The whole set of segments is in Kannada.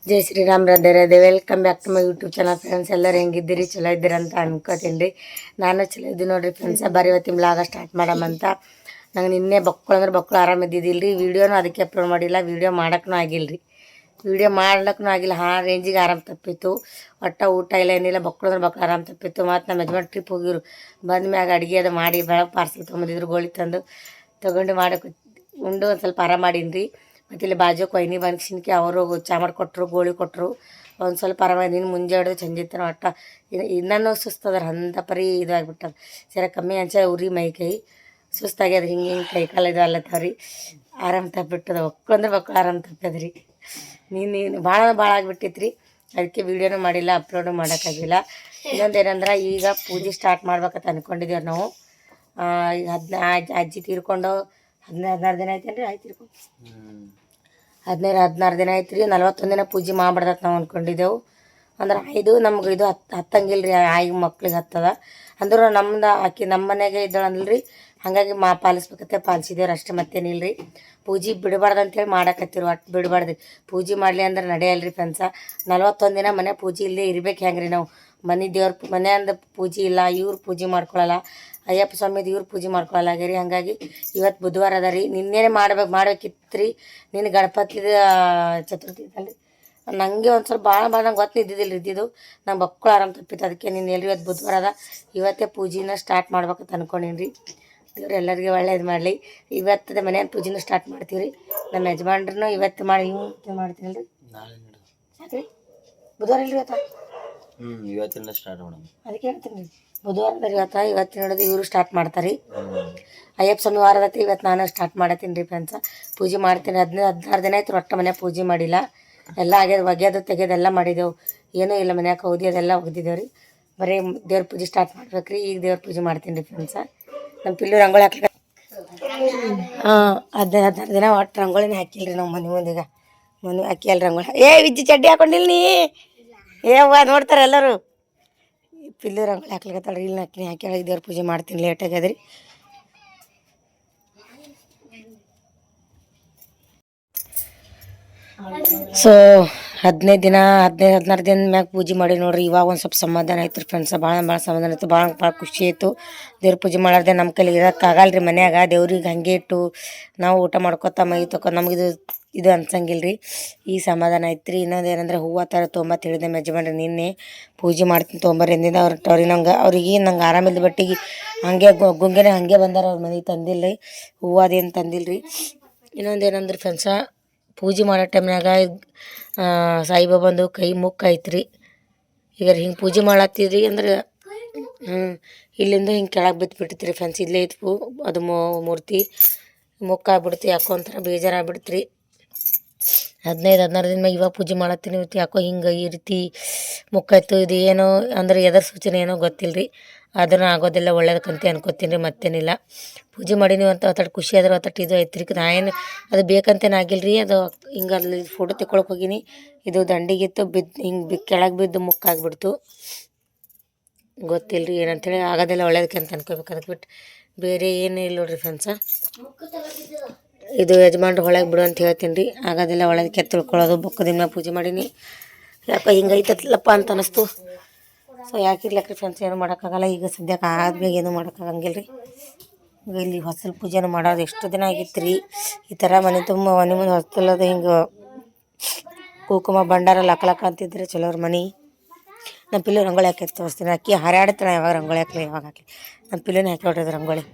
Jai Shriram Radhe welcome back to my YouTube channel friends. ಎಲ್ಲರೂ ಹೆಂಗಿದ್ದೀರಿ? ಚಲೋ ಇದ್ದೀರಿ ಅಂತ ಅನ್ಕೋತೀನಿ ರೀ. ನಾನು ಚಲೋ ಇದ್ದೀನಿ ನೋಡಿರಿ ಫ್ರೆಂಡ್ಸ್. ಬರೀ ಇವತ್ತಿನ ಬ್ಲಾಗ ಸ್ಟಾರ್ಟ್ ಮಾಡಮಂತ. ನಂಗೆ ನಿನ್ನೆ ಬಕ್ಕಳು ಆರಾಮಿದ್ದಿದ್ದಿಲ್ಲ ರೀ. ವೀಡಿಯೋನು ಅದಕ್ಕೆ ಅಪ್ಲೋಡ್ ಮಾಡಿಲ್ಲ, ವೀಡಿಯೋ ಮಾಡೋಕ್ಕೂ ಆಗಿಲ್ಲ ರೀ. ವೀಡಿಯೋ ಮಾಡ್ಲಿಕ್ಕೂ ಆಗಿಲ್ಲ, ರೇಂಜಿಗೆ ಆರಾಮ ತಪ್ಪಿತ್ತು. ಊಟ ಇಲ್ಲ ಏನಿಲ್ಲ, ಬಕ್ಕಳು ಆರಾಮ ತಪ್ಪಿತ್ತು. ಮತ್ತು ನಮ್ಮ ಯಜಮಾನ್ ಟ್ರಿಪ್ ಹೋಗಿರು. ಬಂದ ಮ್ಯಾಗ ಅಡುಗೆ ಅದು ಮಾಡಿ ಬೆಳಗ್ಗೆ ಪಾರ್ಸಲ್ ತೊಗೊಂಬಂದಿದ್ರು, ಗೋಳಿ ತೊಗೊಂಡು ಮಾಡೋಕೆ ಉಂಡು ಒಂದು ಸ್ವಲ್ಪ ಆರಾಮ ಮಾಡೀನಿ ರೀ. ಮತ್ತು ಇಲ್ಲಿ ಬಾಜು ಕೊಯ್ನಿ ಬನ್ಸಿನ್ಕಿ ಅವರು ಚಾ ಮಾಡಿಕೊಟ್ರು, ಗೋಳಿ ಕೊಟ್ಟರು. ಒಂದು ಸ್ವಲ್ಪ ಆರಾಮಾಗಿದ್ದೀನಿ. ಮುಂಜಾನೆ ಹಿಡಿದು ಚಂದಿತ್ತನ ಇನ್ನೂ ಸುಸ್ತದ ಅಂತ ಪರಿ ಇದಾಗ್ಬಿಟ್ಟದ. ಸರ ಕಮ್ಮಿ ಅಂಚ ಉರಿ ಮೈ ಕೈ ಸುಸ್ತಾಗ್ಯದ. ಹಿಂಗೆ ಕೈ ಕಾಲು ಇದು ಅಲ್ಲತ್ತವ ರೀ. ಆರಾಮ ತಪ್ಪಿಬಿಟ್ಟದ. ಬಕ್ಕಳು ಆರಾಮ ತಪ್ಪದ ರೀ. ನೀನು ಭಾಳ ಆಗಿಬಿಟ್ಟಿತ್ತು ರೀ. ಅದಕ್ಕೆ ವೀಡಿಯೋನೂ ಮಾಡಿಲ್ಲ, ಅಪ್ಲೋಡು ಮಾಡೋಕ್ಕಾಗಿಲ್ಲ. ಇನ್ನೊಂದು ಏನಂದ್ರೆ, ಈಗ ಪೂಜೆ ಸ್ಟಾರ್ಟ್ ಮಾಡ್ಬೇಕಂತ ಅಂದ್ಕೊಂಡಿದ್ದೇವೆ ನಾವು. ಈಗ ಅಜ್ಜಿ ತೀರ್ಕೊಂಡು 16 ದಿನ ಆಯ್ತೇನು ರೀ? ಆಯ್ತು ತೀರ್ಕೊಂಡು 16 ದಿನ ಆಯ್ತು ರೀ. 41 ದಿನ ಪೂಜೆ ಮಾಡ್ಬಿಡ್ದತ್ ನಾವು ಅಂದ್ಕೊಂಡಿದ್ದೆವು. ಅಂದ್ರೆ ಇದು ನಮ್ಗೆ ಇದು ಹತ್ತಂಗಿಲ್ಲ ರೀ. ಆಯಿ ಮಕ್ಳಿಗೆ ಹತ್ತದ ಅಂದ್ರೆ ನಮ್ದು ಆಕಿ ನಮ್ಮ ಮನೆಗೆ ಇದ್ದಳಂದಿಲ್ಲ ರೀ. ಹಾಗಾಗಿ ಪಾಲಿಸ್ಬೇಕತ್ತೆ ಪಾಲಿಸಿದೇವ್ರು ಅಷ್ಟೇ, ಮತ್ತೇನಿಲ್ಲ ರೀ. ಪೂಜೆ ಬಿಡಬಾರ್ದು ಅಂತೇಳಿ ಮಾಡಕತ್ತಿರು. ಒಟ್ಟು ಬಿಡಬಾರ್ದು. ಪೂಜೆ ಮಾಡಲಿ ಅಂದ್ರೆ ನಡೆಯಲ್ರಿ ಫ್ರೆಂಡ್ಸ. 41 ದಿನ ಮನೆ ಪೂಜೆ ಇಲ್ಲದೆ ಇರ್ಬೇಕು. ಹೆಂಗೆ ರೀ ನಾವು ದೇವ್ರ ಮನೆ ಅಂದ ಪೂಜೆ ಇಲ್ಲ, ಇವ್ರು ಪೂಜೆ ಮಾಡ್ಕೊಳ್ಳಲ್ಲ. ಅಯ್ಯಪ್ಪ ಸ್ವಾಮಿದು ಇವ್ರು ಪೂಜೆ ಮಾಡ್ಕೊಳ್ಳಲ್ಲ ರೀ. ಹಾಗಾಗಿ ಇವತ್ತು ಬುಧವಾರ ಅದ ರೀ. ನಿನ್ನೆನೇ ಮಾಡ್ಬೇಕಿತ್ತು ರೀ. ನಿನ್ನ ಗಣಪತಿದ ಚತುರ್ಥಿ ಇದ್ದಲ್ಲ ರೀ. ನನಗೆ ಒಂದು ಸ್ವಲ್ಪ ಭಾಳ ನಂಗೆ ಗೊತ್ತು ಇದ್ದಿದ್ದಿಲ್ಲ ಇದ್ದಿದ್ದು. ನಂಗೆ ಬಕ್ಕಳು ಆರಾಮ ತಪ್ಪಿತ್ತು. ಅದಕ್ಕೆ ನೀನು ಎಲ್ರಿ ಇವತ್ತು ಬುಧವಾರ ಅದ, ಇವತ್ತೇ ಪೂಜೆನ ಸ್ಟಾರ್ಟ್ ಮಾಡ್ಬೇಕಂತ ಅಂದ್ಕೊಂಡೀನಿ ರೀ. ದೇವ್ರು ಎಲ್ಲರಿಗೂ ಒಳ್ಳೇದು ಮಾಡಲಿ. ಇವತ್ತದ ಮನೆಯ ಪೂಜೆನೂ ಸ್ಟಾರ್ಟ್ ಮಾಡ್ತೀವಿ ರೀ. ನಮ್ಮ ಯಜಮಾನ್ರನ್ನೂ ಇವತ್ತು ಮಾಡ್ತೀನಿ ರೀ. ಯಾಕೆ ರೀ ಬುಧವಾರ ಇಲ್ರಿ ಇವತ್ತು? ಇವತ್ತಿನ ಸ್ಟಾರ್ಟ್ ಮಾಡೋಣ. ಅದಕ್ಕೆ ಹೇಳ್ತೀನಿ ರೀ, ಬುಧವಾರದ ಇವತ್ತಿನ ಹಿಡಿದು ಇವರು ಸ್ಟಾರ್ಟ್ ಮಾಡ್ತಾರೆ ರೀ. ಅಯ್ಯಪ್ಪ ಸ್ವಾಮಿ ವಾರದತ್ತಿ ಇವತ್ತು ನಾನು ಸ್ಟಾರ್ಟ್ ಮಾಡತ್ತೀನಿ ರೀ ಫ್ರೆಂಡ್ಸ. ಪೂಜೆ ಮಾಡ್ತೀನಿ. 16 ದಿನ ಆಯ್ತು ಒಟ್ಟು ಮನೆ ಪೂಜೆ ಮಾಡಿಲ್ಲ. ಎಲ್ಲ ಆಗ್ಯದ, ಒಗೆಯೋದು ತೆಗೆಯೋದೆಲ್ಲ ಮಾಡಿದೆವು. ಏನೂ ಇಲ್ಲ ಮನ್ಯಾಗ ಕೌದಿ ಅದೆಲ್ಲ ಒಗ್ದಿದ್ದೇವೆ ರೀ. ಬರೀ ದೇವ್ರ ಪೂಜೆ ಸ್ಟಾರ್ಟ್ ಮಾಡ್ಬೇಕು ರೀ. ಈಗ ದೇವ್ರ ಪೂಜೆ ಮಾಡ್ತೀನಿ ರೀ ಫ್ರೆಂಡ್ಸ. ನಮ್ಮ ಪಿಲ್ಲು ರಂಗೋಳಿ ಹಾಕ್ಲಿಕ್ಕೆ 16 ದಿನ ಒಟ್ಟು ರಂಗೋಳಿನೇ ಹಾಕಿಲ್ಲ ರೀ ನಾವು ಮನೆ ಮುಂದೀಗ. ಮನೆ ಹಾಕಿ ಅಲ್ಲಿ ರಂಗೋಳಿ ವಿಜ್ಜಿ ಚಡ್ಡಿ ಹಾಕೊಂಡಿಲ್ಲ ನೀ ಏವ್ವ ನೋಡ್ತಾರೆ ಎಲ್ಲರೂ. ಪಿಲ್ಲು ರಂಗೋಳಿ ಹಾಕ್ಲಿಕ್ಕತ್ತಾಳ್ರಿ. ಇಲ್ಲಿ ಹಾಕಿ ದೇವ್ರ ಪೂಜೆ ಮಾಡ್ತೀನಿ. ಲೇಟಾಗ್ಯದ ರೀ. ಸೊ 15 ದಿನ 16 ದಿನ ಮ್ಯಾಗ ಪೂಜೆ ಮಾಡಿ ನೋಡ್ರಿ. ಇವಾಗ ಒಂದು ಸ್ವಲ್ಪ ಸಮಾಧಾನ ಆಯ್ತು ರೀ ಫ್ರೆಂಡ್ಸ. ಭಾಳ ಸಮಾಧಾನ ಆಯ್ತು. ಭಾಳ ಖುಷಿ ಆಯಿತು. ದೇವ್ರ ಪೂಜೆ ಮಾಡಾರ್ದೆ ನಮ್ಮ ಕೈಲಿ ಇರೋಕ್ಕಾಗಲ್ಲ ರೀ ಮನ್ಯಾಗ. ದೇವ್ರಿಗೆ ಹಂಗೆ ಇಟ್ಟು ನಾವು ಊಟ ಮಾಡ್ಕೊತ ಮೈ ತಕೊಂಡು ನಮಗಿದು ಅನ್ಸಂಗಿಲ್ಲ ರೀ. ಈ ಸಮಾಧಾನ ಆಯ್ತು ರೀ. ಇನ್ನೊಂದು ಏನಂದ್ರೆ ಹೂವು ಥರ ತೊಗೊಂಬತ್ತು ಹೇಳಿದೆ ಯಜಮಾನ್ರಿ. ನಿನ್ನೆ ಪೂಜೆ ಮಾಡ್ತೀನಿ ತೊಗೊಂಬರ್ರಿ ಎಂದಿದ್ದ ಅವ್ರಿಗೆ. ನಂಗೆ ಆರಾಮಿಲ್ಲ ಬಟ್ಟಿಗೆ ಹಾಗೆ ಗುಂಗೆನೆ ಹಾಗೆ ಬಂದಾರ. ಅವ್ರ ಮನೆಗೆ ತಂದಿಲ್ಲ ರೀ ಹೂವು, ಅದೇನು ತಂದಿಲ್ಲ ರೀ. ಇನ್ನೊಂದು ಏನಂದ್ರೆ ಫ್ರೆಂಡ್ಸ, ಪೂಜೆ ಮಾಡೋ ಟೈಮ್ನಾಗ ಸಾಯಿಬಾಬಂದು ಕೈ ಮುಕ್ಕಾಯ್ತು ರೀ. ಈಗ ಹಿಂಗೆ ಪೂಜೆ ಮಾಡತ್ತಿದ್ರಿ ಅಂದ್ರೆ ಇಲ್ಲಿಂದ ಹಿಂಗೆ ಕೆಳಗೆ ಬಿದ್ದುಬಿಡ್ತೀರಿ ಫ್ರೆಂಡ್ಸ್. ಇಲ್ಲೇ ಇತ್ತು ಅದು ಮೂರ್ತಿ ಮುಕ್ಕಾಗ್ಬಿಡ್ತು. ಯಾಕೋ ಒಂಥರ ಬೇಜಾರಾಗ್ಬಿಡ್ತು ರೀ. 15-16 ದಿನ ಇವಾಗ ಪೂಜೆ ಮಾಡತ್ತೀನಿ. ಯಾಕೋ ಹಿಂಗೆ ಈ ರೀತಿ ಮುಕ್ಕಾಯ್ತು. ಇದು ಏನೋ ಅಂದ್ರೆ ಎದರ ಸೂಚನೆ ಏನೋ ಗೊತ್ತಿಲ್ಲ ರೀ. ಅದನ್ನು ಆಗೋದಿಲ್ಲ ಒಳ್ಳೇದಕ್ಕಂತ ಅನ್ಕೋತೀನಿ ರೀ. ಮತ್ತೇನಿಲ್ಲ. ಪೂಜೆ ಮಾಡೀನಿ ಅಂತ ಒತ್ತಟ್ಟು ಖುಷಿ ಆದ್ರೆ ಒತ್ತಟ್ಟು ಇದು ಐತ್ರಿ. ನಾ ಏನು ಅದು ಬೇಕಂತೇನು ಆಗಿಲ್ಲ ರೀ. ಅದು ಹಿಂಗೆ ಅಲ್ಲಿ ಫೋಟೋ ತೆಕ್ಕೊಳಕ್ಕೆ ಹೋಗೀನಿ. ಇದು ದಂಡಿಗಿತ್ತು, ಹಿಂಗೆ ಕೆಳಗೆ ಬಿದ್ದು ಮುಕ್ಕಾಗ್ಬಿಡ್ತು. ಗೊತ್ತಿಲ್ಲ ರೀ ಏನಂತೇಳಿ. ಆಗೋದಿಲ್ಲ ಒಳ್ಳೇದಕ್ಕೆ ಅಂತ ಅನ್ಕೋಬೇಕು. ಅದಕ್ಕೆ ಬಿಟ್ಟು ಬೇರೆ ಏನೂ ಇಲ್ಲ ನೋಡ್ರಿ ಫ್ರೆಂಡ್ಸ. ಇದು ಯಜಮಾನ್ರು ಒಳಗೆ ಬಿಡು ಅಂತ ಹೇಳ್ತೀನಿ ರೀ. ಆಗೋದಿಲ್ಲ ಒಳ್ಳೇದಕ್ಕೆ ತಿಳ್ಕೊಳ್ಳೋದು. ಬುಕ್ಕದಿನ ಮ್ಯಾಗ ಪೂಜೆ ಮಾಡೀನಿ. ಯಾಕೋ ಹಿಂಗೆ ಐತಲ್ಲಪ್ಪ ಅಂತ ಅನ್ನಿಸ್ತು. ಸೊ ಯಾಕಿರ್ಲಕ್ರಿ ಫ್ರೆಂಡ್ಸ್, ಏನೂ ಮಾಡೋಕ್ಕಾಗಲ್ಲ. ಈಗ ಸದ್ಯಕ್ಕೆ ಆದ್ಮೇಲೆ ಏನೂ ಮಾಡೋಕ್ಕಾಗಂಗಿಲ್ಲ ರೀ. ಇಲ್ಲಿ ಹೊಸಲು ಪೂಜೆನೂ ಮಾಡೋದು ಎಷ್ಟು ದಿನ ಆಗಿತ್ತು ರೀ. ಈ ಥರ ಮನೆ ಮುಂದೆ ಹೊಸಲದ ಹಿಂಗೆ ಕುಂಕುಮ ಭಂಡಾರ ಲಕ್ಕ ಅಂತಿದ್ರೆ ಚಲೋ ಅವ್ರ ಮನೆ. ನಮ್ಮ ಪಿಲ್ಲು ರಂಗೋಳಿ ಹಾಕಿ ತೋರಿಸ್ತೀನಿ. ಅಕ್ಕಿ ಹಾರಾಡ್ತಾಳೆ ಯಾವಾಗ ರಂಗೋಳಿ ಹಾಕಲಿ ಯಾವಾಗ ಹಾಕಲಿ. ನಮ್ಮ ಪಿಲ್ಲುನೇ ಹಾಕಿ ಹೊಡ್ರದು ರಂಗೋಳಿ.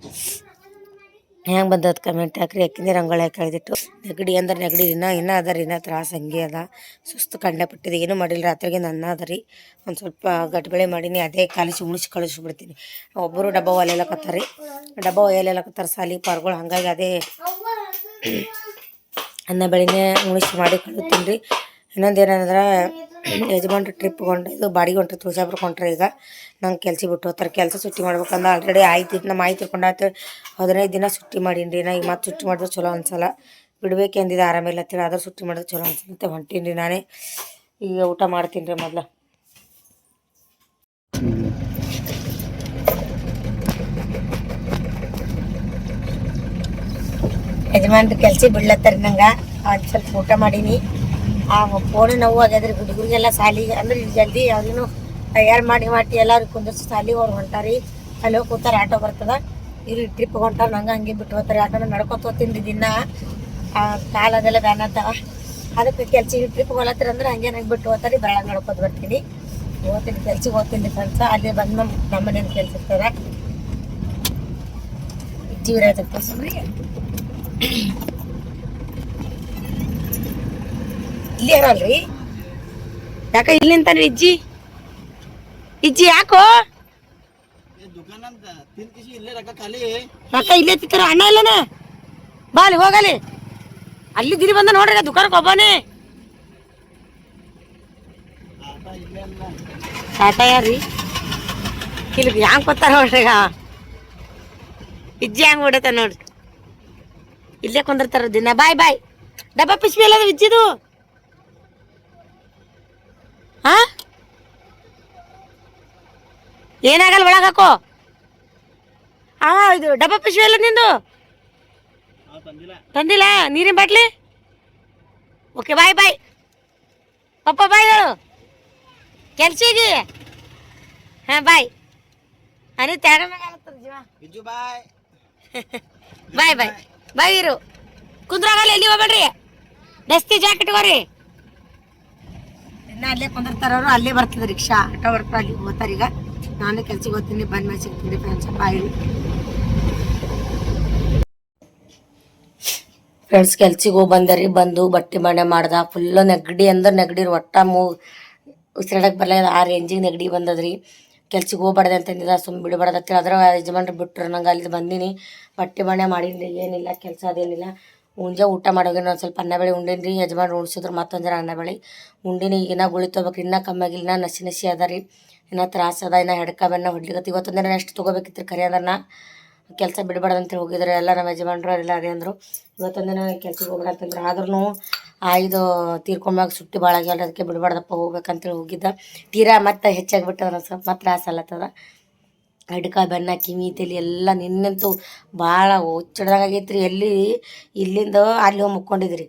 ಹೆಂಗೆ ಬಂದದ್ದು ಕಮೆಂಟ್ ಹಾಕ್ರಿ. ಅಕ್ಕಿನೇ ರಂಗೋಳಿ ಹಾಕಿ ಹೇಳಿದಿಟ್ಟು. ನೆಗಡಿ ಅಂದ್ರೆ ನೆಗಡಿ ಇನ್ನೂ ಅದ ರೀ. ಇನ್ನೂ ತ್ರಾಸ ಹಂಗೆ ಅದ. ಸುಸ್ತು ಕಂಡಪಟ್ಟಿದೆ. ಏನೂ ಮಾಡಿಲ್ಲ. ರಾತ್ರಿಗೆ ನನ್ನ ಅದ ರೀ. ಒಂದು ಸ್ವಲ್ಪ ಗಟ್ಬಳೆ ಮಾಡೀನಿ. ಅದೇ ಉಣಿಸಿ ಕಳಿಸ್ಬಿಡ್ತೀನಿ. ಒಬ್ಬರು ಡಬ್ಬ ಒಲೆಲಕತ್ತಾರೆ ರೀ. ಡಬ್ಬ ಒಲೆಲಕತ್ತಾರೆ ಸಾಲಿ ಪಾರ್ಗಳು. ಹಾಗಾಗಿ ಅದೇ ಅನ್ನ ಬೆಳೆನೇ ಉಣಿಸಿ ಮಾಡಿ ಕಳಿಸ್ತೀನಿ ರೀ. ಇನ್ನೊಂದು ಏನಂದ್ರೆ, ಯಜಮಾನ್ರು ಟ್ರಿಪ್ ಇದು ಬಾಡಿಗೆ ಹೊಂಟ್ರಿ. ತುಳಜಾಪುರಕ್ಕೆ ಹೊಂಟ್ರಿ. ಈಗ ನಂಗೆ ಕೆಲ್ಸ ಬಿಟ್ಟು ಹೋಗ್ತಾರೆ. ಕೆಲಸ ಸುಟ್ಟಿ ಮಾಡ್ಬೇಕಂದ್ರೆ ಆಲ್ರೆಡಿ ಆಯ್ತು. ನಮ್ಮ ಆಯ್ತು ತಿಳ್ಕೊಂಡು 15 ದಿನ ಸುಟ್ಟಿ ಮಾಡೀನಿ ರೀ. ನಾ ಈಗ ಮತ್ತೆ ಸುಟ್ಟಿ ಮಾಡಿದ್ರೆ ಚಲೋ ಅನ್ಸಲ್ಲ. ಬಿಡ್ಬೇಕು ಅಂದಿದ್ದೆ ಆರಾಮಿಲ್ಲ ಅಂತೇಳಿ. ಆದ್ರೆ ಸುಟ್ಟಿ ಮಾಡಿದ್ರೆ ಚಲೋ ಅನ್ಸಂತೆ ಹೊಂಟೀನಿ ರೀ ನಾನೇ. ಈಗ ಊಟ ಮಾಡ್ತೀನಿ ರೀ ಮೊದಲು. ಯಜಮಾನ್ರು ಕೆಲ್ಸ ಬಿಡ್ಲತ್ತಾರೆ ನಂಗೆ. ಒಂದು ಸ್ವಲ್ಪ ಊಟ ಮಾಡೀನಿ. ಆ ಫೋನ್ ನೋವು ಆಗ್ಯದ್ರಿ ಹುಡುಗರಿಗೆಲ್ಲ ಸಾಲಿಗೆ ಅಂದ್ರೆ ಜಲ್ದಿ ಅವ್ರಿಗೂ ತಯಾರು ಮಾಡಿ ಎಲ್ಲರೂ ಕುಂದಿರ್ಸಿ ಸಾಲಿಗೆ ಅವ್ರು ಹೊಂಟಾರಿ ಅಲ್ಲಿ ಹೋಗಿ ಕೂತಾರೆ ಆಟೋ ಬರ್ತದ ಇವ್ರು ಟ್ರಿಪ್ ಹೊಂಟಾರ ನಂಗೆ ಹಂಗೆ ಬಿಟ್ಟು ಹೋಗ್ತಾರೆ ಯಾಕಂದ್ರೆ ನಡ್ಕೊತ ಹೋಗ್ತೀನಿ ದಿನ ಕಾಲು ಅದೆಲ್ಲ ಬ್ಯಾನ್ ಆಗ್ತಾವ ಅದಕ್ಕೆ ಕೆಲ್ಸಿಗೆ ಟ್ರಿಪ್ ಹೋಗ್ಲತ್ತೀರ ಅಂದ್ರೆ ಹಂಗೆ ನಂಗೆ ಬಿಟ್ಟು ಹೋಗ್ತಾರೆ ಬೆಳಗ್ಗೆ ನಡ್ಕೊತ ಬರ್ತೀನಿ ಓದ್ತೀನಿ ಕೆಲ್ಸಿಗೆ ಓದ್ತೀನಿ ಫ್ರೆಂಡ್ಸ ಅಲ್ಲಿ ಬಂದು ನಮ್ಮ ಮನೇಲಿ ಕೆಲ್ಸ ಇರ್ತಾರೆ ಜೀವರ ಸುಮ್ರಿ ಇಲ್ಲಿ ಇರಲ್ರಿ ಯಾಕ ಇಲ್ಲಿ ನಿಂತಾನೆ ಇಜ್ಜಿ ಯಾಕೋ ರೊಕ್ಕ ಇಲ್ಲೇ ತಿಕ್ಕಾರ ಅಣ್ಣ ಇಲ್ಲನ ಬಾ ಅಲ್ಲಿ ಹೋಗಲಿ ಅಲ್ಲಿ ದಿರಿ ಬಂದ ನೋಡ್ರಿ ದುಕಾನಕ್ಕೆ ಒಬ್ಬನೇ ಟಾಟಾ ಯಾರ್ರಿ ಇಲ್ಲಿ ಹ್ಯಾಂಗ್ ಕೊತ್ತಾರ ನೋಡ್ರಿ ಈಗ ಇಜ್ಜಿ ಹ್ಯಾಂಗ್ ಹೊಡತ ನೋಡ್ರಿ ಇಲ್ಲೇ ಕುಂದಿರ್ತಾರ ದಿನ ಬಾಯ್ ಬಾಯ್ ಡಬ್ಬ ಪಿಸ್ಬಿ ಎಲ್ಲ ಇಜ್ಜಿದು ಹಾ ಏನಾಗಲ್ಲ ಒಳಗೆ ಹಾಕೋ ಇದು ಡಬ್ಬ ಪಿಸ್ಬಿ ಎಲ್ಲ ನಿಂದು ತಂದಿಲ್ಲ ನೀರಿನ ಬಾಟ್ಲಿ ಓಕೆ ಬಾಯ್ ಬಾಯ್ ಪಪ್ಪ ಬಾಯ್ ಹೇಳು ಕೆಲ್ಸಿಗೆ ಹಾ ಬಾಯ್ ಅನಿ ತ್ಯಾಗ ಜೀವ ಬಾಯ್ ಬಾಯ್ ಬಾಯ್ ಇರು ಕುಂದ್ರಾಗಲ್ಲ ಎಲ್ಲಿ ಹೋಗ್ಬೇಡ್ರಿ ದಸ್ತಿ ಜಾಕೆಟ್ಗೋರಿ ಇನ್ನ ಅಲ್ಲೇ ಕುಂದಿರ್ತಾರವ್ರು ಅಲ್ಲೇ ಬರ್ತದೆ ರಿಕ್ಷಾ ಆಟೋ ಬರ್ತಾರೆ ಅಲ್ಲಿ ಹೋಗ್ತಾರೆ ಈಗ ನಾನು ಕೆಲ್ಸಕ್ಕೆ ಹೋಗ್ತೀನಿ ಬಂದ ಮೇಲೆ ಸಿಗ್ತೀನಿ ಫ್ರೆಂಡ್ಸ್ ಬಾಯ್ ಫ್ರೆಂಡ್ಸ್ ಕೆಲ್ಸಿಗೆ ಹೋಗಿ ಬಂದರಿ ಬಂದು ಬಟ್ಟೆ ಮನೆ ಮಾಡ್ದ ಫುಲ್ ನೆಗಡಿ ಅಂದ್ರೆ ನೆಗಡಿ ಒಟ್ಟ ಉಸಿರಾಡಕ್ಕೆ ಬರಲ್ಲ ಆ ರೇಂಜಿಗೆ ನೆಗಡಿ ಬಂದದ್ರಿ ಕೆಲ್ಸಿಗೆ ಹೋಗ್ಬಾರ್ದು ಅಂತಂದಿಲ್ಲ ಸುಮ್ಮನೆ ಬಿಡಬಾರ್ದು ಅಂತೇಳಿ ಅದ್ರ ಯಜಮಾನ್ರು ಬಿಟ್ಟರು ನಂಗೆ ಅಲ್ಲಿ ಬಂದೀನಿ ಬಟ್ಟೆ ಮನೆ ಮಾಡೀನಿ ಏನಿಲ್ಲ ಕೆಲಸ ಅದೇನಿಲ್ಲ ಮುಂಜೆ ಊಟ ಮಾಡೋಗೇನು ಒಂದು ಸ್ವಲ್ಪ ಅನ್ನ ಬೇಳೆ ಉಂಡೇನಿ ರೀ ಯಜಮಾನ್ರು ಉಣ್ಸಿದ್ರು ಮತ್ತೊಂದು ಜರ ಅನ್ನ ಬೇಳೆ ಉಂಡಿನಿ ಈಗಿನ ಗುಳಿ ತೊಗೋಬೇಕು ಇನ್ನೂ ಕಮ್ಮಿ ಆಗಿಲ್ಲ ಇನ್ನೂ ನಸಿ ಅದ ರೀ ಇನ್ನೂ ತ್ರಾಸ ಅದ ಇನ್ನೂ ಹೆಡ್ಕ ಬೆನ್ನ ಹೊಡ್ಲಿಕ್ಕೆ ಇವತ್ತೊಂದು ದಿನ ಎಷ್ಟು ತೊಗೋಬೇಕಿತ್ತು ಕರಿ ಅದನ್ನು ಕೆಲಸ ಬಿಡಬಾರ್ದು ಅಂತೇಳಿ ಹೋಗಿದ್ರು ಎಲ್ಲ ನಮ್ಮ ಯಜಮಾನ್ರು ಎಲ್ಲ ಅದೇ ಅಂದರು ಇವತ್ತೊಂದಿನ ಕೆಲ್ಸಕ್ಕೆ ಹೋಗ್ಬೇಡ ಅಂತಂದ್ರೆ ಆದ್ರೂ ಇದು ತೀರ್ಕೊಂಬಾಗ ಸುಟ್ಟಿ ಭಾಳ ಆಗ್ಯಾವ ಅದಕ್ಕೆ ಬಿಡಬಾರ್ದಪ್ಪ ಹೋಗ್ಬೇಕಂತೇಳಿ ಹೋಗಿದ್ದ ತೀರಾ ಮತ್ತೆ ಹೆಚ್ಚಾಗಿಬಿಟ್ಟದ ಸ್ವಲ್ಪ ಮತ್ತೆ ತ್ರಾಸ ಅಲ್ಲತ್ತದ ಅಡ್ಕ ಬೆನ್ನ ಕಿವಿ ತಲೆ ಎಲ್ಲ ನಿನ್ನಂತೂ ಭಾಳ ಹುಚ್ಚಡ್ದಾಗ ಆಗೈತ್ರಿ ಎಲ್ಲಿ ಇಲ್ಲಿಂದ ಅಲ್ಲಿ ಹೋಗಿ ಮುಕ್ಕೊಂಡಿದ್ರಿ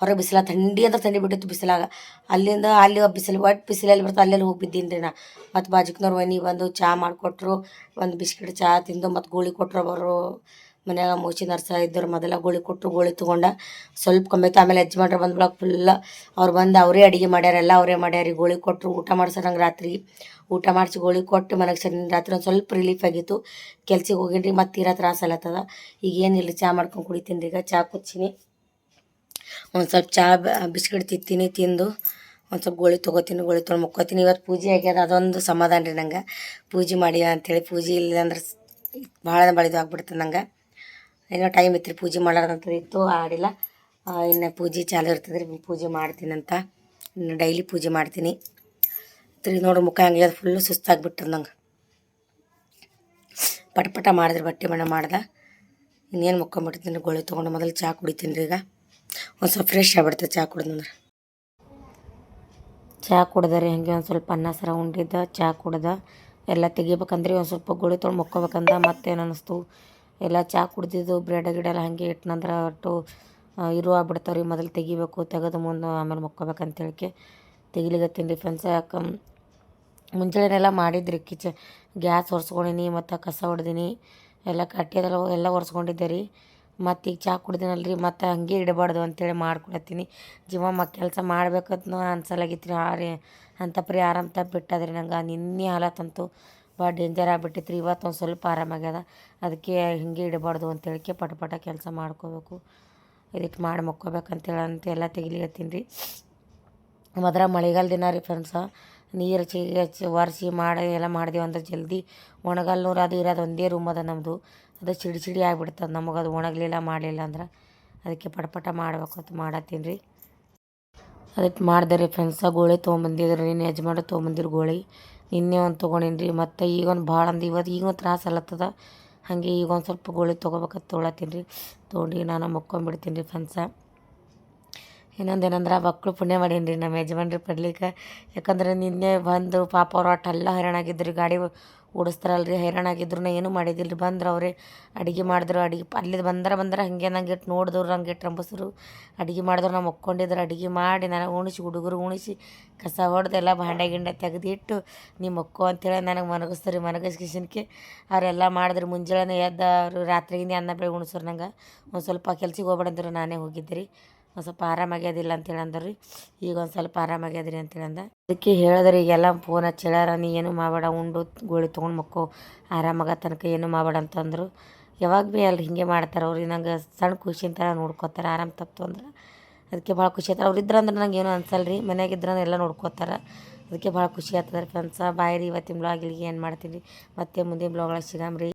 ಹೊರಗೆ ಬಿಸಿಲ ಥಂಡಿ ಅಂದ್ರೆ ಥಂಡಿ ಬಿಟ್ಟಿತ್ತು ಬಿಸಿಲಾಗ ಅಲ್ಲಿಂದ ಅಲ್ಲಿ ಬಿಸಿಲು ಒಟ್ಟು ಬಿಸಿಲಲ್ಲಿ ಬರ್ತದೆ ಅಲ್ಲೆಲ್ಲಿ ಹೋಗಿ ಬಿದ್ದೀನಿ ರೀ ನಾ ಮತ್ತು ಬಾಜುಕ್ನವ್ರು ಮನೆ ಬಂದು ಚಹಾ ಮಾಡಿಕೊಟ್ರು ಒಂದು ಬಿಸ್ಕಿಟ್ ಚಹಾ ತಿಂದು ಮತ್ತು ಗೋಳಿ ಕೊಟ್ಟರು ಅವರು ಮನ್ಯಾಗ ಮೋಚಿ ನರ್ಸ ಇದ್ದರು ಮೊದಲ ಗೋಳಿ ಕೊಟ್ಟರು ಗೋಳಿ ತೊಗೊಂಡ ಸ್ವಲ್ಪ ಕಮ್ಮಿತ್ತು ಆಮೇಲೆ ಯಜಮಾನ್ರು ಬಂದ್ಬಿಡಕ್ಕೆ ಫುಲ್ಲ ಅವ್ರು ಬಂದು ಅವರೇ ಅಡುಗೆ ಮಾಡ್ಯಾರ ಎಲ್ಲ ಅವರೇ ಮಾಡ್ಯಾರ ಗೋಳಿ ಕೊಟ್ಟರು ಊಟ ಮಾಡ್ಸೋ ನಂಗೆ ರಾತ್ರಿ ಊಟ ಮಾಡಿಸಿ ಗೋಳಿ ಕೊಟ್ಟು ಮನೆಗೆ ಸರಿ ರಾತ್ರಿ ಒಂದು ಸ್ವಲ್ಪ ರಿಲೀಫ್ ಆಗಿತ್ತು ಕೆಲ್ಸಕ್ಕೆ ಹೋಗೀನಿ ರೀ ಮತ್ತು ತೀರಾ ತ್ರಾಸ ಅಲ್ಲತ್ತದ ಈಗ ಏನಿಲ್ಲ ಚಹಾ ಮಾಡ್ಕೊಂಡು ಕುಡಿತೀನಿ ರೀ ಈಗ ಚಹಾ ಕುಚ್ಚಿನಿ ಒಂದು ಸ್ವಲ್ಪ ಚಹಾ ಬಿಸ್ಕಿಟ್ ತಿಂತೀನಿ ತಿಂದು ಒಂದು ಸ್ವಲ್ಪ ಗೋಳಿ ತೊಗೋತೀನಿ ಗೋಳಿ ತೊಗೊಂಡು ಮುಕ್ಕೋತೀನಿ ಇವತ್ತು ಪೂಜೆ ಆಗ್ಯದ ಅದೊಂದು ಸಮಾಧಾನ ರೀ ನಂಗೆ ಪೂಜೆ ಮಾಡಿ ಅಂಥೇಳಿ ಪೂಜೆ ಇಲ್ಲ ಅಂದ್ರೆ ಭಾಳ ಬಳಿದು ಆಗ್ಬಿಡ್ತದೆ ನಂಗೆ ಏನೋ ಟೈಮ್ ಇತ್ತು ರೀ ಪೂಜೆ ಮಾಡೋದಂಥದ್ದು ಇತ್ತು ಆಡಿಲ್ಲ ಇನ್ನು ಪೂಜೆ ಚಾಲು ಇರ್ತದೆ ರೀ ಪೂಜೆ ಮಾಡ್ತೀನಂತ ಇನ್ನು ಡೈಲಿ ಪೂಜೆ ಮಾಡ್ತೀನಿ ತಿರುಗಿ ನೋಡ್ರಿ ಮುಖ ಹಂಗೆ ಫುಲ್ಲು ಸುಸ್ತಾಗ್ಬಿಟ್ರೆ ನಂಗೆ ಪಟ ಮಾಡಿದ್ರೆ ಬಟ್ಟೆ ಮನೆ ಮಾಡ್ದೆ ಇನ್ನೇನು ಮುಕ್ಕೊಂಬಿಡ್ತೀನಿ ಗೋಳಿ ತೊಗೊಂಡು ಮೊದಲು ಚಹಾ ಕುಡಿತೀನಿ ರೀ ಈಗ ಒಂದು ಸ್ವಲ್ಪ ಫ್ರೆಶ್ ಆಗ್ಬಿಡ್ತದೆ ಚಹಾ ಕುಡಿದ್ರೆ ಚಹಾ ಕುಡ್ದರೆ ಹಾಗೆ ಒಂದು ಸ್ವಲ್ಪ ಅನ್ನ ಸರ ಉಂಡಿದ್ದ ಚಹಾ ಕುಡ್ದೆ ಎಲ್ಲ ತೆಗಿಬೇಕಂದ್ರೆ ಒಂದು ಸ್ವಲ್ಪ ಗೋಳಿ ತೊಗೊಂಡು ಮುಕ್ಕೋಬೇಕಂದ ಮತ್ತೇನು ಅನ್ನಿಸ್ತು ಎಲ್ಲ ಚಹಾ ಕುಡ್ದಿದ್ದು ಬ್ರೆಡ್ ಗಿಡೆಲ್ಲ ಹಾಗೆ ಇಟ್ಟನಂದ್ರೆ ಒಟ್ಟು ಇರುವ ಬಿಡ್ತಾವೆ ರೀ ಮೊದಲು ತೆಗಿಬೇಕು ತೆಗೆದು ಮುಂದೆ ಆಮೇಲೆ ಮುಕ್ಕೋಬೇಕಂತೇಳಿಕೆ ತೆಗಿಲಿಗತ್ತೀನಿ ರೀ ಫ್ರೆಂಡ್ಸ್ ಯಾಕೆ ಮುಂಜಾನೆಲ್ಲ ಮಾಡಿದ್ರಿ ಗ್ಯಾಸ್ ಒರೆಸ್ಕೊಂಡಿನಿ ಮತ್ತು ಕಸ ಹೊಡ್ದೀನಿ ಎಲ್ಲ ಕಟ್ಟಿದೆಲ್ಲ ಎಲ್ಲ ಒರೆಸ್ಕೊಂಡಿದ್ದೆ ರೀ ಮತ್ತು ಈಗ ಚಹಾ ಕುಡ್ದಿನಲ್ರಿ ಮತ್ತು ಹಂಗೆ ಇಡಬಾರ್ದು ಅಂತೇಳಿ ಮಾಡ್ಕೊಳತ್ತೀನಿ ಜೀವ ಕೆಲಸ ಮಾಡ್ಬೇಕಂತ ಅನ್ಸಲಾಗಿತ್ತು ರೀ ಅಂತ ಪರಿ ಆರಾಮ್ ತಪ್ಪಿಟ್ಟದ್ರಿ ನಂಗೆ ನಿನ್ನೆ ಹಾಲತ್ತಂತೂ ಭಾಳ ಡೇಂಜರ್ ಆಗಿಬಿಟ್ಟಿತ್ತು ರೀ ಇವತ್ತು ಒಂದು ಸ್ವಲ್ಪ ಆರಾಮಾಗ್ಯದ ಅದಕ್ಕೆ ಹಿಂಗೆ ಇಡಬಾರ್ದು ಅಂತೇಳಿಕೆ ಪಟ ಕೆಲಸ ಮಾಡ್ಕೋಬೇಕು ಇದಕ್ಕೆ ಮಾಡಿ ಮುಕ್ಕೋಬೇಕಂತೇಳಿ ಅಂತ ಎಲ್ಲ ತೆಗಿಲಿಕತ್ತೀನಿ ರೀ ಮೊದಲ ಮಳೆಗಾಲ ದಿನ ರೀ ಫ್ರೆಂಡ್ಸ ನೀರು ಒರೆಸಿ ಮಾಡಿ ಎಲ್ಲ ಮಾಡಿದೆವು ಅಂದ್ರೆ ಜಲ್ದಿ ಒಣಗಲ್ನೂರು ಅದು ಇರೋದು ಒಂದೇ ರೂಮ್ ಅದ ನಮ್ಮದು ಅದು ಚಿಡಿ ಆಗಿಬಿಡ್ತದೆ ನಮಗೆ ಅದು ಒಣಗಲಿಲ್ಲ ಮಾಡಲಿಲ್ಲ ಅಂದ್ರೆ ಅದಕ್ಕೆ ಪಟ ಮಾಡ್ಬೇಕು ಅಂತ ಮಾಡತ್ತೀನಿ ರೀ ಅದಕ್ಕೆ ಮಾಡಿದೆ ರೀ ಫ್ರೆಂಡ್ಸ ಗೋಳಿ ತೊಗೊಂಬಂದಿದ್ರು ನಿನ್ನೆ ಯಜಮಾನ್ರು ತೊಗೊಂಬಂದಿರು ಗೋಳಿ ನಿನ್ನೆ ಒಂದು ತೊಗೊಂಡಿನಿ ರೀ ಮತ್ತು ಈಗೊಂದು ಭಾಳ ಅಂದು ಇವತ್ತು ಈಗೊಂದು ತ್ರಾಸ ಅಲ್ಲತ್ತದ ಹಾಗೆ ಈಗ ಒಂದು ಸ್ವಲ್ಪ ಗೋಳಿ ತೊಗೋಬೇಕಂತ ತೊಗೊಳತ್ತೀನಿ ರೀ ತೊಗೊಂಡು ನಾನು ಮುಕ್ಕೊಂಬಿಡ್ತೀನಿ ರೀ ಫ್ರೆಂಡ್ಸ ಇನ್ನೊಂದೇನಂದ್ರೆ ಮಕ್ಕಳು ಪುಣ್ಯ ಮಾಡೀನಿ ರೀ ನಮ್ಮ ಯಜಮಾನ್ರಿ ಪಡ್ಲಿಕ್ಕೆ ಯಾಕಂದ್ರೆ ನಿನ್ನೆ ಬಂದು ಪಾಪ ಅವ್ರು ಒಟ್ಟೆಲ್ಲ ಹೈರಾಣಾಗಿದ್ದು ರೀ ಗಾಡಿ ಓಡಿಸ್ತಾರಲ್ರಿ ಹೈರಾಣಾಗಿದ್ರು ನಾ ಏನೂ ಮಾಡಿದ್ದಿಲ್ಲ ರೀ ಬಂದ್ರೆ ಅವರೇ ಅಡುಗೆ ಮಾಡಿದ್ರು ಅಲ್ಲಿದ್ದು ಬಂದ್ರೆ ಹಾಗೆ ನಂಗೆ ಇಟ್ಟು ನೋಡಿದವ್ರು ನಂಗೆ ಇಟ್ಟು ರಂಬಸ್ರು ಅಡುಗೆ ಮಾಡಿದ್ರು ನಾವು ಮಕ್ಕೊಂಡಿದ್ರೆ ಅಡುಗೆ ಮಾಡಿ ನನಗೆ ಉಣಿಸಿ ಹುಡುಗರು ಉಣಿಸಿ ಕಸ ಹೊಡೆದು ಎಲ್ಲ ಭಾಂಡೆ ಗಿಂಡೆ ತೆಗೆದಿಟ್ಟು ನೀ ಮಕ್ಕೋ ಅಂತೇಳಿ ನನಗೆ ಮನಗಿಸ್ತಾರೆ ಮನಗಿಸ್ಕಿಸಿನ್ಕೆ ಅವರೆಲ್ಲ ಮಾಡಿದ್ರು ಮುಂಜಾನೆ ಎದ್ದು ಅವರು ರಾತ್ರಿಗಿಂದ ಅನ್ನ ಬೆಳಗ್ಗೆ ಉಣಿಸೋರು ನಂಗೆ ಒಂದು ಸ್ವಲ್ಪ ಕೆಲ್ಸಕ್ಕೆ ಹೋಗ್ಬೇಡಂದ್ರು ನಾನೇ ಹೋಗಿದ್ದೆ ರೀ ಒಂದು ಸ್ವಲ್ಪ ಆರಾಮಾಗ್ಯದಿಲ್ಲ ಅಂತೇಳಿ ಅಂದರು ರೀ ಈಗ ಒಂದು ಸ್ವಲ್ಪ ಆರಾಮಾಗ್ಯದ್ರಿ ಅಂತೇಳಿ ಅಂದ ಅದಕ್ಕೆ ಹೇಳಿದ್ರಿ ಈಗೆಲ್ಲ ಫೋನ್ ಹಚ್ಚಿ ಹೇಳ್ಯಾರ ನೀ ಏನು ಮಾಡಬೇಡ ಉಂಡು ಗೋಳಿ ತೊಗೊಂಡು ಮಕ್ಕೋ ಆರಾಮಾಗ ತನಕ ಏನು ಮಾಡಬೇಡ ಅಂತಂದರು ಯಾವಾಗ ಭೀ ಅಲ್ರಿ ಹಿಂಗೆ ಮಾಡ್ತಾರೆ ಅವ್ರಿಗೆ ನಂಗೆ ಸಣ್ಣ ಖುಷಿನ ಥರ ನೋಡ್ಕೋತಾರೆ ಆರಾಮ ತಪ್ತು ಅಂದ್ರೆ ಅದಕ್ಕೆ ಭಾಳ ಖುಷಿ ಆಯ್ತು ಅವ್ರು ಇದ್ರಂದ್ರೆ ನಂಗೆ ಏನೂ ಅನ್ಸಲ್ಲ ರೀ ಮನ್ಯಾಗಿದ್ರಂದ್ರೆ ಎಲ್ಲ ನೋಡ್ಕೋತಾರೆ ಅದಕ್ಕೆ ಭಾಳ ಖುಷಿ ಆಗ್ತದೆ ರೀ ಫ್ರೆಂಡ್ಸ ಬಾಯ್ ರೀ ಇವತ್ತಿನ ಬ್ಲಾಗ್ ಇಲ್ಲಿಗೆ ಏನು ಮಾಡ್ತೀನಿ ರೀ ಮತ್ತೆ ಮುಂದಿನ ಬ್ಲಾಗ್ ಒಳಗೆ ಸಿಗಾಮ್ರಿ